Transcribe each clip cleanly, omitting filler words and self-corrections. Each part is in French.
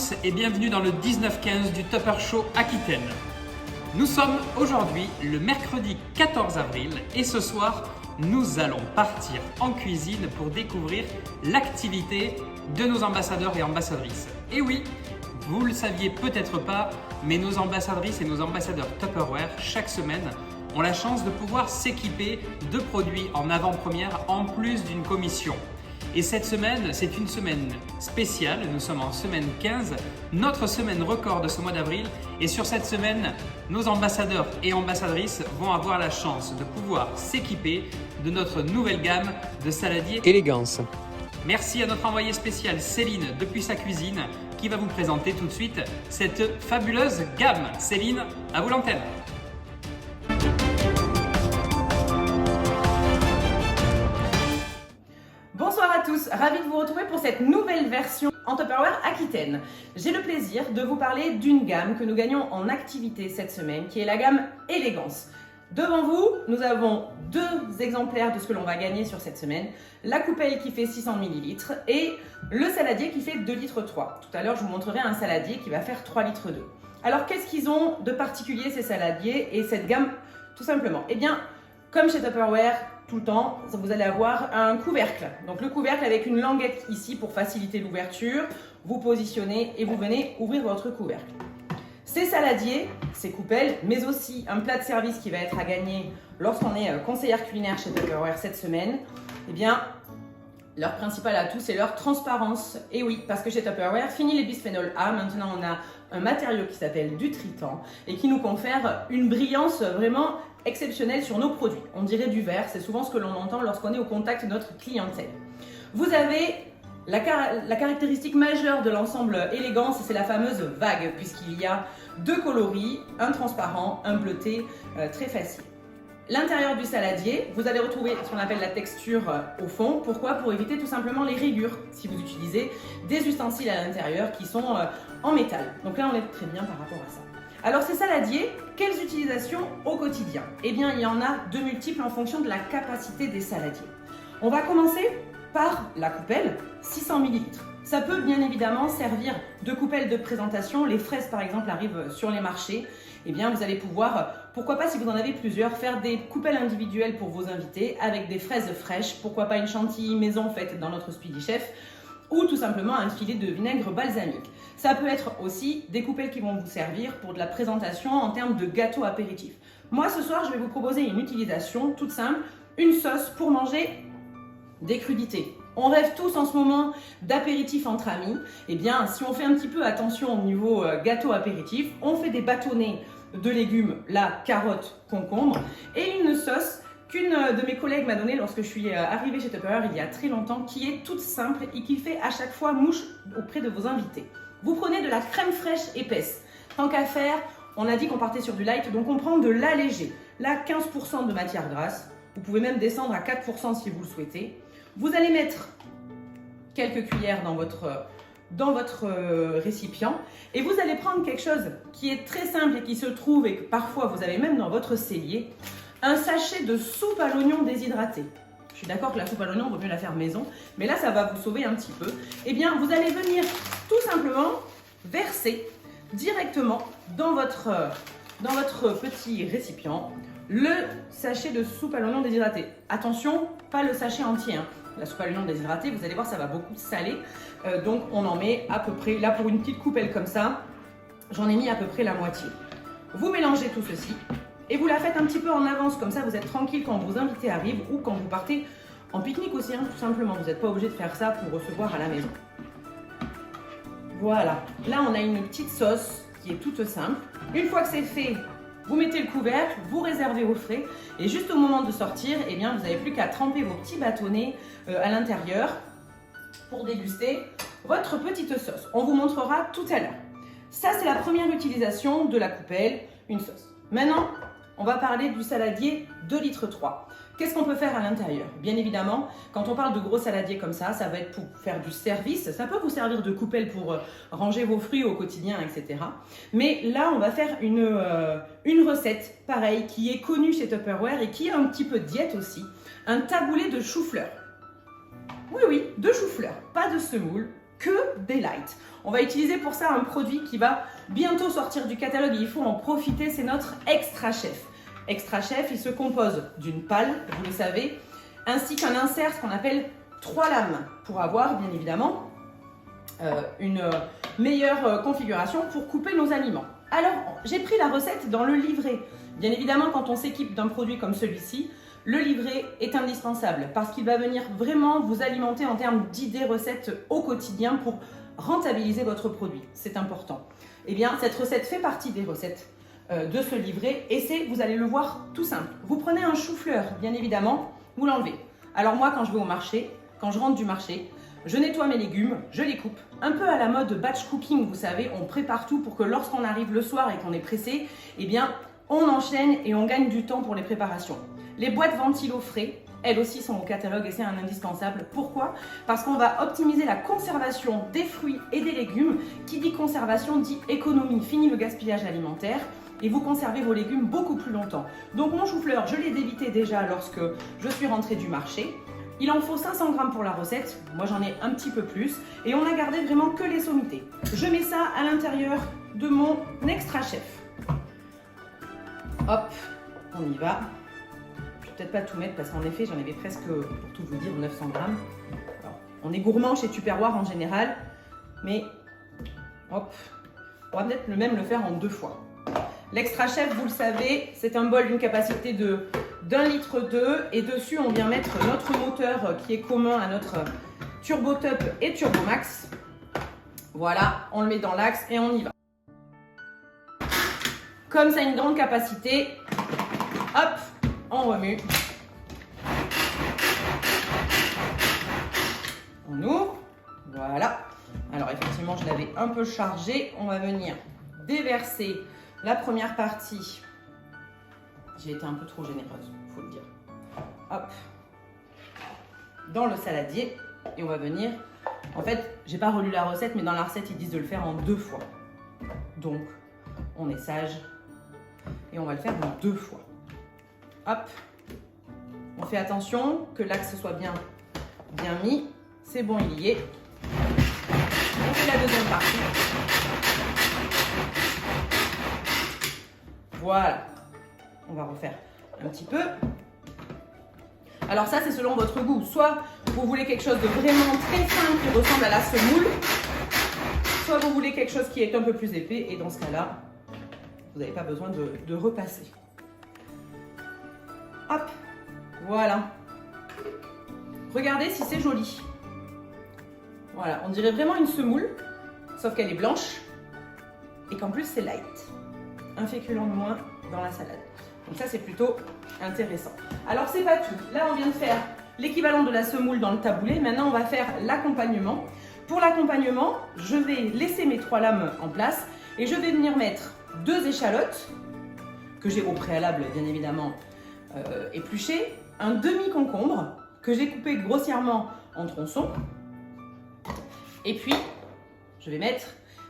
tous et bienvenue dans le 19-15 du Tupper Show Aquitaine. Nous sommes aujourd'hui le mercredi 14 avril et ce soir, nous allons partir en cuisine pour découvrir l'activité de nos ambassadeurs et ambassadrices. Et oui, vous ne le saviez peut-être pas, mais nos ambassadrices et nos ambassadeurs Tupperware, chaque semaine, ont la chance de pouvoir s'équiper de produits en avant-première en plus d'une commission. Et cette semaine, c'est une semaine spéciale, nous sommes en semaine 15, notre semaine record de ce mois d'avril. Et sur cette semaine, nos ambassadeurs et ambassadrices vont avoir la chance de pouvoir s'équiper de notre nouvelle gamme de saladiers Élégance. Merci à notre envoyée spéciale Céline depuis sa cuisine qui va vous présenter tout de suite cette fabuleuse gamme. Céline, à vous l'antenne. Bonsoir à tous, ravi de vous retrouver pour cette nouvelle version en Tupperware Aquitaine. J'ai le plaisir de vous parler d'une gamme que nous gagnons en activité cette semaine, qui est la gamme Élégance. Devant vous, nous avons deux exemplaires de ce que l'on va gagner sur cette semaine. La coupelle qui fait 600 ml et le saladier qui fait 2,3 litres. Tout à l'heure, je vous montrerai un saladier qui va faire 3,2 litres. Alors, qu'est-ce qu'ils ont de particulier ces saladiers et cette gamme? Tout simplement, eh bien, comme chez Tupperware, tout le temps, vous allez avoir un couvercle. Donc le couvercle avec une languette ici pour faciliter l'ouverture. Vous positionnez et vous venez ouvrir votre couvercle. Ces saladiers, ces coupelles, mais aussi un plat de service qui va être à gagner lorsqu'on est conseillère culinaire chez Tupperware cette semaine, eh bien, leur principal atout, c'est leur transparence. Et oui, parce que chez Tupperware, fini les bisphénols A, maintenant on a un matériau qui s'appelle du tritan et qui nous confère une brillance vraiment exceptionnelle sur nos produits. On dirait du verre, c'est souvent ce que l'on entend lorsqu'on est au contact de notre clientèle. Vous avez la caractéristique majeure de l'ensemble Élégance, c'est la fameuse vague, puisqu'il y a deux coloris, un transparent, un bleuté, très facile. L'intérieur du saladier, vous allez retrouver ce qu'on appelle la texture au fond. Pourquoi? Pour éviter tout simplement les rayures si vous utilisez des ustensiles à l'intérieur qui sont en métal. Donc là, on est très bien par rapport à ça. Alors ces saladiers, quelles utilisations au quotidien? Eh bien, il y en a de multiples en fonction de la capacité des saladiers. On va commencer par la coupelle, 600 ml. Ça peut bien évidemment servir de coupelle de présentation. Les fraises par exemple arrivent sur les marchés. Eh bien vous allez pouvoir, pourquoi pas si vous en avez plusieurs, faire des coupelles individuelles pour vos invités avec des fraises fraîches. Pourquoi pas une chantilly maison faite dans notre Speedy Chef ou tout simplement un filet de vinaigre balsamique. Ça peut être aussi des coupelles qui vont vous servir pour de la présentation en termes de gâteau apéritif. Moi ce soir je vais vous proposer une utilisation toute simple, une sauce pour manger des crudités. On rêve tous en ce moment d'apéritif entre amis. Eh bien, si on fait un petit peu attention au niveau gâteau apéritif, on fait des bâtonnets de légumes, la carotte, concombre, et une sauce qu'une de mes collègues m'a donnée lorsque je suis arrivée chez Tupperware il y a très longtemps, qui est toute simple et qui fait à chaque fois mouche auprès de vos invités. Vous prenez de la crème fraîche épaisse. Tant qu'à faire, on a dit qu'on partait sur du light, donc on prend de l'allégé. Là, 15% de matière grasse. Vous pouvez même descendre à 4% si vous le souhaitez. Vous allez mettre quelques cuillères dans votre récipient et vous allez prendre quelque chose qui est très simple et qui se trouve et que parfois vous avez même dans votre cellier, un sachet de soupe à l'oignon déshydraté. Je suis d'accord que la soupe à l'oignon, il vaut mieux la faire maison, mais là ça va vous sauver un petit peu. Eh bien vous allez venir tout simplement verser directement dans votre petit récipient le sachet de soupe à l'oignon déshydraté. Attention, pas le sachet entier, hein. La soupe à l'oignon déshydraté, vous allez voir, ça va beaucoup saler. Donc on en met à peu près, là pour une petite coupelle comme ça, j'en ai mis à peu près la moitié. Vous mélangez tout ceci et vous la faites un petit peu en avance, comme ça vous êtes tranquille quand vos invités arrivent ou quand vous partez en pique-nique aussi, hein, tout simplement. Vous n'êtes pas obligé de faire ça pour recevoir à la maison. Voilà, là on a une petite sauce qui est toute simple. Une fois que c'est fait, vous mettez le couvercle, vous réservez au frais et juste au moment de sortir, eh bien, vous n'avez plus qu'à tremper vos petits bâtonnets à l'intérieur pour déguster votre petite sauce. On vous montrera tout à l'heure. Ça, c'est la première utilisation de la coupelle, une sauce. Maintenant, on va parler du saladier 2,3 litres. Qu'est-ce qu'on peut faire à l'intérieur? Bien évidemment, quand on parle de gros saladiers comme ça va être pour faire du service. Ça peut vous servir de coupelle pour ranger vos fruits au quotidien, etc. Mais là, on va faire une recette, pareil, qui est connue chez Tupperware et qui est un petit peu diète aussi. Un taboulé de chou-fleur. Oui, de chou-fleur, pas de semoule, que des lights. On va utiliser pour ça un produit qui va bientôt sortir du catalogue et il faut en profiter, c'est notre Extra Chef. Extra Chef, il se compose d'une pale, vous le savez, ainsi qu'un insert, ce qu'on appelle 3 lames, pour avoir bien évidemment une meilleure configuration pour couper nos aliments. Alors, j'ai pris la recette dans le livret. Bien évidemment, quand on s'équipe d'un produit comme celui-ci, le livret est indispensable parce qu'il va venir vraiment vous alimenter en termes d'idées recettes au quotidien pour rentabiliser votre produit. C'est important. Eh bien, cette recette fait partie des recettes de ce livret et c'est, vous allez le voir, tout simple. Vous prenez un chou-fleur, bien évidemment, vous l'enlevez. Alors moi, quand je vais au marché, quand je rentre du marché, je nettoie mes légumes, je les coupe. Un peu à la mode batch cooking, vous savez, on prépare tout pour que lorsqu'on arrive le soir et qu'on est pressé, eh bien, on enchaîne et on gagne du temps pour les préparations. Les boîtes ventilo frais, elles aussi sont au catalogue et c'est un indispensable. Pourquoi? Parce qu'on va optimiser la conservation des fruits et des légumes. Qui dit conservation dit économie, fini le gaspillage alimentaire et vous conservez vos légumes beaucoup plus longtemps. Donc mon chou-fleur, je l'ai débité déjà lorsque je suis rentrée du marché. Il en faut 500 g pour la recette, moi j'en ai un petit peu plus et on a gardé vraiment que les sommités. Je mets ça à l'intérieur de mon Extra Chef. Hop, on y va. Je vais peut-être pas tout mettre parce qu'en effet j'en avais presque, pour tout vous dire, 900 g. Alors, on est gourmand chez Tupperware en général, mais hop, on va peut-être même le faire en 2 fois. L'Extra Chef, vous le savez, c'est un bol d'une capacité de d'1,2 litre et dessus on vient mettre notre moteur qui est commun à notre Turbo Top et Turbo Max. Voilà, on le met dans l'axe et on y va. Comme ça a une grande capacité, hop, on remue. On ouvre, voilà. Alors effectivement, je l'avais un peu chargé. On va venir déverser la première partie. J'ai été un peu trop généreuse, il faut le dire. Hop, dans le saladier et on va venir. En fait, j'ai pas relu la recette, mais dans la recette, ils disent de le faire en 2 fois. Donc, on est sage et on va le faire en 2 fois. Hop, on fait attention que l'axe soit bien mis. C'est bon, il y est. On fait la deuxième partie. Voilà. On va refaire un petit peu. Alors ça, c'est selon votre goût. Soit vous voulez quelque chose de vraiment très fin qui ressemble à la semoule, soit vous voulez quelque chose qui est un peu plus épais. Et dans ce cas-là, vous n'avez pas besoin de repasser. Hop, voilà. Regardez si c'est joli. Voilà, on dirait vraiment une semoule, sauf qu'elle est blanche et qu'en plus c'est light. Un féculent de moins dans la salade. Donc ça, c'est plutôt intéressant. Alors, c'est pas tout. Là, on vient de faire l'équivalent de la semoule dans le taboulé. Maintenant, on va faire l'accompagnement. Pour l'accompagnement, je vais laisser mes 3 lames en place et je vais venir mettre 2 échalotes que j'ai au préalable, bien évidemment, épluchées, un demi-concombre que j'ai coupé grossièrement en tronçons et puis, je vais mettre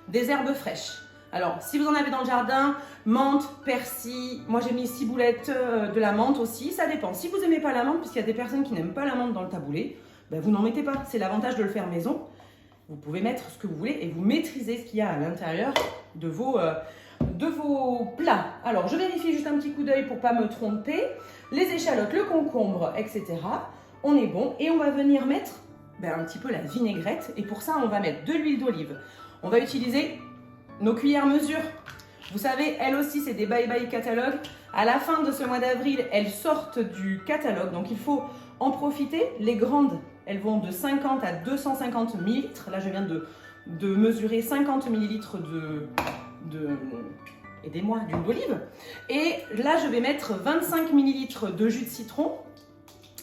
des herbes fraîches. Alors, si vous en avez dans le jardin, menthe, persil, moi j'ai mis 6 boulettes de la menthe aussi, ça dépend. Si vous n'aimez pas la menthe, puisqu'il y a des personnes qui n'aiment pas la menthe dans le taboulé, ben vous n'en mettez pas. C'est l'avantage de le faire maison. Vous pouvez mettre ce que vous voulez et vous maîtrisez ce qu'il y a à l'intérieur de vos plats. Alors, je vérifie juste un petit coup d'œil pour ne pas me tromper. Les échalotes, le concombre, etc. On est bon et on va venir mettre un petit peu la vinaigrette. Et pour ça, on va mettre de l'huile d'olive. On va utiliser nos cuillères mesure. Vous savez, elles aussi, c'est des bye-bye catalogue. À la fin de ce mois d'avril, elles sortent du catalogue. Donc, il faut en profiter. Les grandes, elles vont de 50 à 250 ml. Là, je viens de mesurer 50 ml aidez-moi, d'huile d'olive. Et là, je vais mettre 25 ml de jus de citron.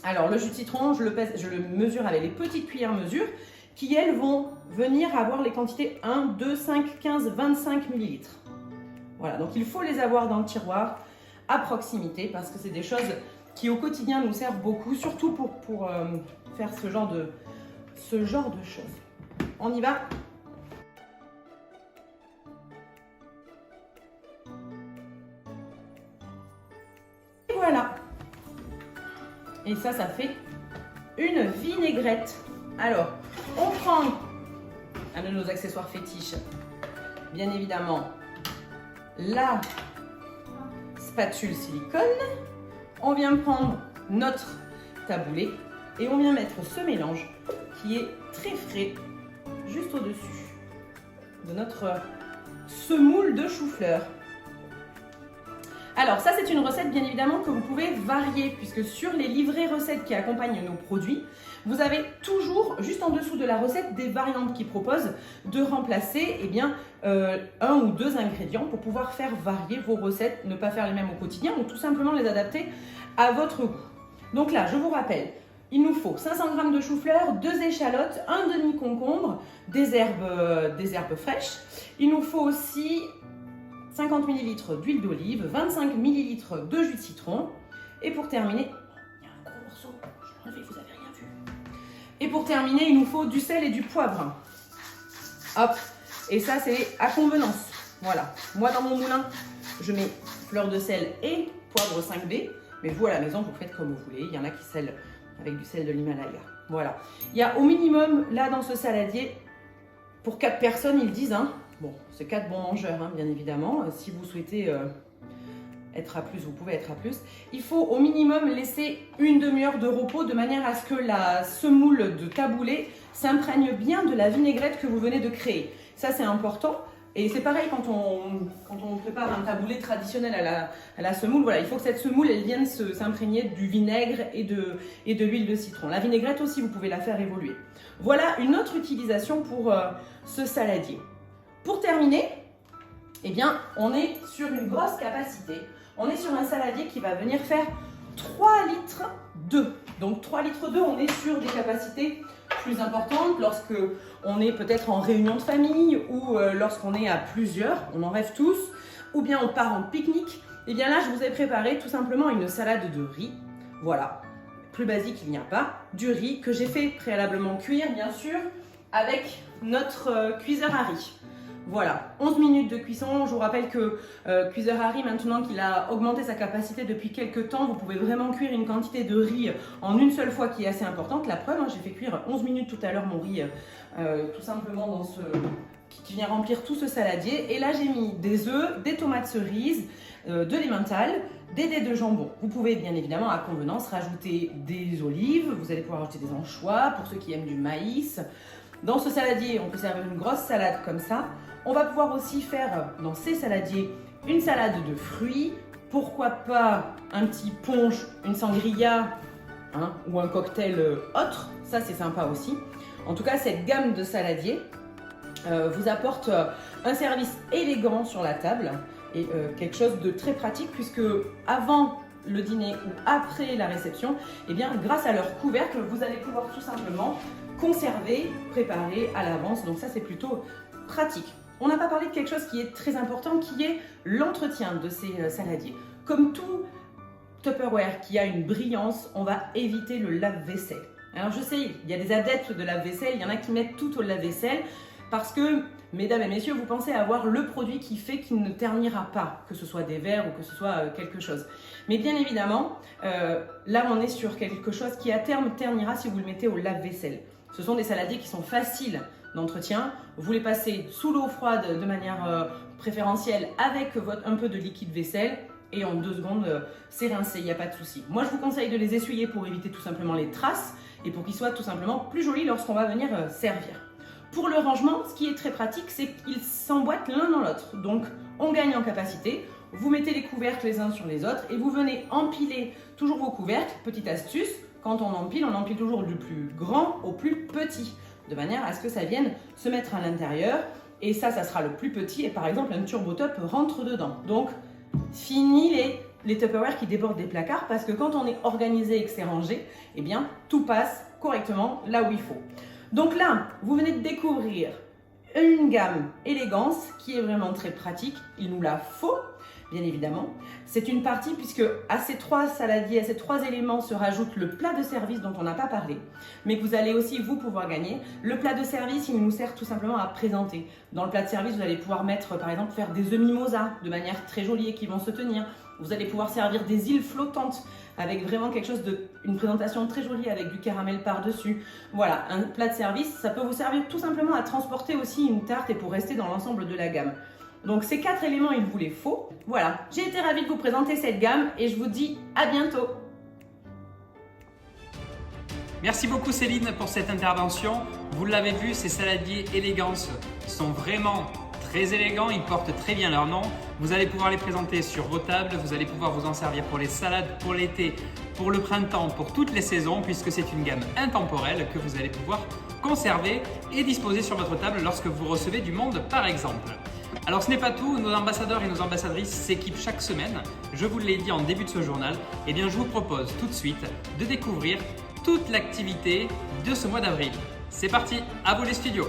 Alors, le jus de citron, je le mesure avec les petites cuillères mesure qui, elles, vont venir avoir les quantités 1, 2, 5, 15, 25 ml. Voilà, donc il faut les avoir dans le tiroir à proximité parce que c'est des choses qui, au quotidien, nous servent beaucoup, surtout pour faire ce genre de choses. On y va? Et voilà. Et ça fait une vinaigrette. Alors, on prend un de nos accessoires fétiches, bien évidemment, la spatule silicone. On vient prendre notre taboulé et on vient mettre ce mélange qui est très frais juste au-dessus de notre semoule de chou-fleur. Alors ça c'est une recette bien évidemment que vous pouvez varier puisque sur les livrets recettes qui accompagnent nos produits, vous avez toujours juste en dessous de la recette des variantes qui proposent de remplacer un ou deux ingrédients pour pouvoir faire varier vos recettes, ne pas faire les mêmes au quotidien ou tout simplement les adapter à votre goût. Donc là je vous rappelle, il nous faut 500 g de chou-fleur, 2 échalotes, un demi-concombre, des herbes fraîches. Il nous faut aussi 50 ml d'huile d'olive, 25 ml de jus de citron. Et pour terminer, il y a un gros morceau, je l'ai enlevé, vous n'avez rien vu. Et pour terminer, il nous faut du sel et du poivre. Hop, et ça c'est à convenance. Voilà, moi dans mon moulin, je mets fleur de sel et poivre 5B. Mais vous à la maison, vous faites comme vous voulez. Il y en a qui sèlent avec du sel de l'Himalaya. Voilà. Il y a au minimum, là dans ce saladier, pour 4 personnes, ils disent, hein, bon, c'est 4 bons mangeurs, hein, bien évidemment. Si vous souhaitez être à plus, vous pouvez être à plus. Il faut au minimum laisser une demi-heure de repos de manière à ce que la semoule de taboulé s'imprègne bien de la vinaigrette que vous venez de créer. Ça, c'est important. Et c'est pareil quand on prépare un taboulé traditionnel à la semoule. Voilà, il faut que cette semoule elle vienne s'imprégner du vinaigre et de l'huile de citron. La vinaigrette aussi, vous pouvez la faire évoluer. Voilà une autre utilisation pour ce saladier. Pour terminer, eh bien, on est sur une grosse capacité. On est sur un saladier qui va venir faire 3 litres d'œufs. Donc 3 litres d'œufs, on est sur des capacités plus importantes lorsque on est peut-être en réunion de famille ou lorsqu'on est à plusieurs, on en rêve tous, ou bien on part en pique-nique. Et bien là, je vous ai préparé tout simplement une salade de riz. Voilà, plus basique, il n'y a pas. Du riz que j'ai fait préalablement cuire, bien sûr, avec notre cuiseur à riz. Voilà, 11 minutes de cuisson. Je vous rappelle que cuiseur à riz, maintenant qu'il a augmenté sa capacité depuis quelques temps, vous pouvez vraiment cuire une quantité de riz en une seule fois qui est assez importante. La preuve, hein, j'ai fait cuire 11 minutes tout à l'heure mon riz, tout simplement dans qui vient remplir tout ce saladier. Et là, j'ai mis des œufs, des tomates cerises, de l'emmental, des dés de jambon. Vous pouvez bien évidemment à convenance rajouter des olives, vous allez pouvoir rajouter des anchois pour ceux qui aiment du maïs. Dans ce saladier, on peut servir une grosse salade comme ça. On va pouvoir aussi faire dans ces saladiers une salade de fruits, pourquoi pas un petit punch, une sangria hein, ou un cocktail autre, ça c'est sympa aussi. En tout cas, cette gamme de saladiers vous apporte un service élégant sur la table et quelque chose de très pratique puisque avant le dîner ou après la réception, eh bien, grâce à leur couvercle, vous allez pouvoir tout simplement conserver, préparer à l'avance. Donc ça, c'est plutôt pratique. On n'a pas parlé de quelque chose qui est très important, qui est l'entretien de ces saladiers. Comme tout Tupperware qui a une brillance, on va éviter le lave-vaisselle. Alors je sais, il y a des adeptes de lave-vaisselle, il y en a qui mettent tout au lave-vaisselle parce que, mesdames et messieurs, vous pensez avoir le produit qui fait qu'il ne ternira pas, que ce soit des verres ou que ce soit quelque chose. Mais bien évidemment, là on est sur quelque chose qui à terme ternira si vous le mettez au lave-vaisselle. Ce sont des saladiers qui sont faciles d'entretien. Vous les passez sous l'eau froide de manière préférentielle avec un peu de liquide vaisselle et en 2 secondes, c'est rincé, il n'y a pas de souci. Moi, je vous conseille de les essuyer pour éviter tout simplement les traces et pour qu'ils soient tout simplement plus jolis lorsqu'on va venir servir. Pour le rangement, ce qui est très pratique, c'est qu'ils s'emboîtent l'un dans l'autre. Donc, on gagne en capacité. Vous mettez les couvercles les uns sur les autres et vous venez empiler toujours vos couvercles. Petite astuce, quand on empile toujours du plus grand au plus petit, de manière à ce que ça vienne se mettre à l'intérieur. Et ça sera le plus petit. Et par exemple, un Turbo Top rentre dedans. Donc, fini les Tupperware qui débordent des placards parce que quand on est organisé et que c'est rangé, eh bien, tout passe correctement là où il faut. Donc là, vous venez de découvrir une gamme élégance qui est vraiment très pratique. Il nous la faut, bien évidemment. C'est une partie puisque à ces 3 saladiers, à ces 3 éléments se rajoute le plat de service dont on n'a pas parlé, mais que vous allez aussi vous pouvoir gagner. Le plat de service, il nous sert tout simplement à présenter. Dans le plat de service, vous allez pouvoir mettre, par exemple, faire des œufs mimosa de manière très jolie et qui vont se tenir. Vous allez pouvoir servir des îles flottantes avec vraiment quelque chose une présentation très jolie avec du caramel par-dessus. Voilà, un plat de service, ça peut vous servir tout simplement à transporter aussi une tarte et pour rester dans l'ensemble de la gamme. Donc ces 4 éléments, il vous les faut. Voilà, j'ai été ravie de vous présenter cette gamme et je vous dis à bientôt. Merci beaucoup Céline pour cette intervention. Vous l'avez vu, ces saladiers élégance sont vraiment très élégants, ils portent très bien leur nom. Vous allez pouvoir les présenter sur vos tables, vous allez pouvoir vous en servir pour les salades, pour l'été, pour le printemps, pour toutes les saisons, puisque c'est une gamme intemporelle que vous allez pouvoir conserver et disposer sur votre table lorsque vous recevez du monde par exemple. Alors ce n'est pas tout, nos ambassadeurs et nos ambassadrices s'équipent chaque semaine. Je vous l'ai dit en début de ce journal, et bien je vous propose tout de suite de découvrir toute l'activité de ce mois d'avril. C'est parti, à vous les studios!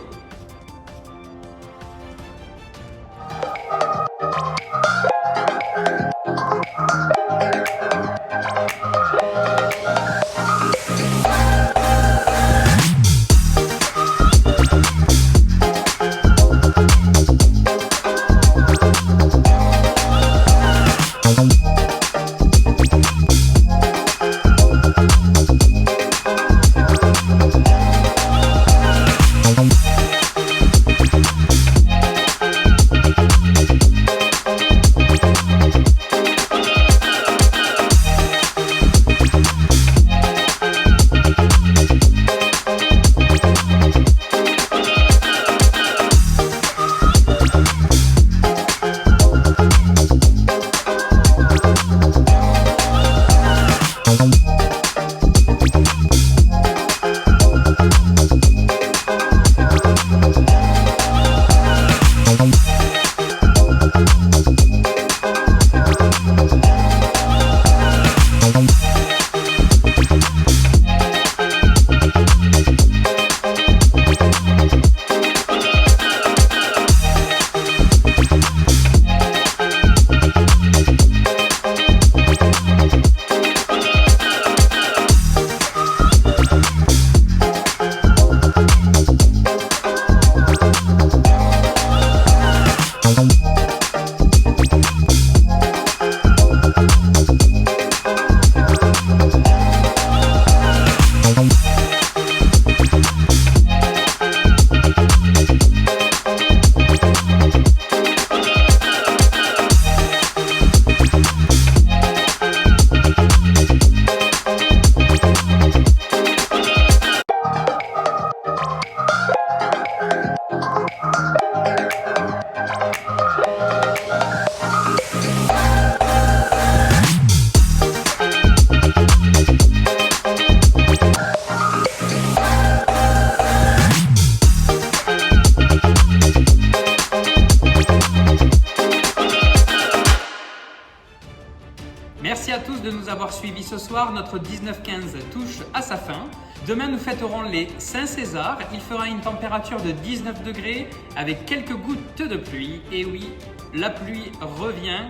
Merci à tous de nous avoir suivis ce soir. Notre 19-15 touche à sa fin. Demain, nous fêterons les Saint-César. Il fera une température de 19 degrés avec quelques gouttes de pluie. Et oui, la pluie revient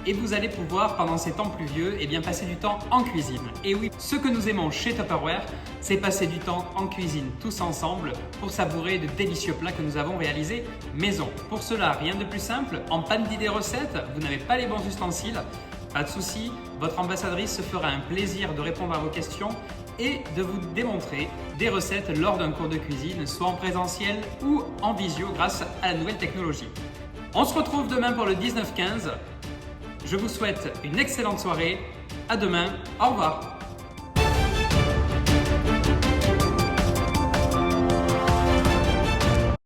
et vous allez pouvoir, pendant ces temps pluvieux, passer du temps en cuisine. Et oui, ce que nous aimons chez Tupperware, c'est passer du temps en cuisine tous ensemble pour savourer de délicieux plats que nous avons réalisés maison. Pour cela, rien de plus simple, en panne d'idées recettes, vous n'avez pas les bons ustensiles, pas de souci, votre ambassadrice se fera un plaisir de répondre à vos questions et de vous démontrer des recettes lors d'un cours de cuisine, soit en présentiel ou en visio grâce à la nouvelle technologie. On se retrouve demain pour le 19-15. Je vous souhaite une excellente soirée. À demain. Au revoir.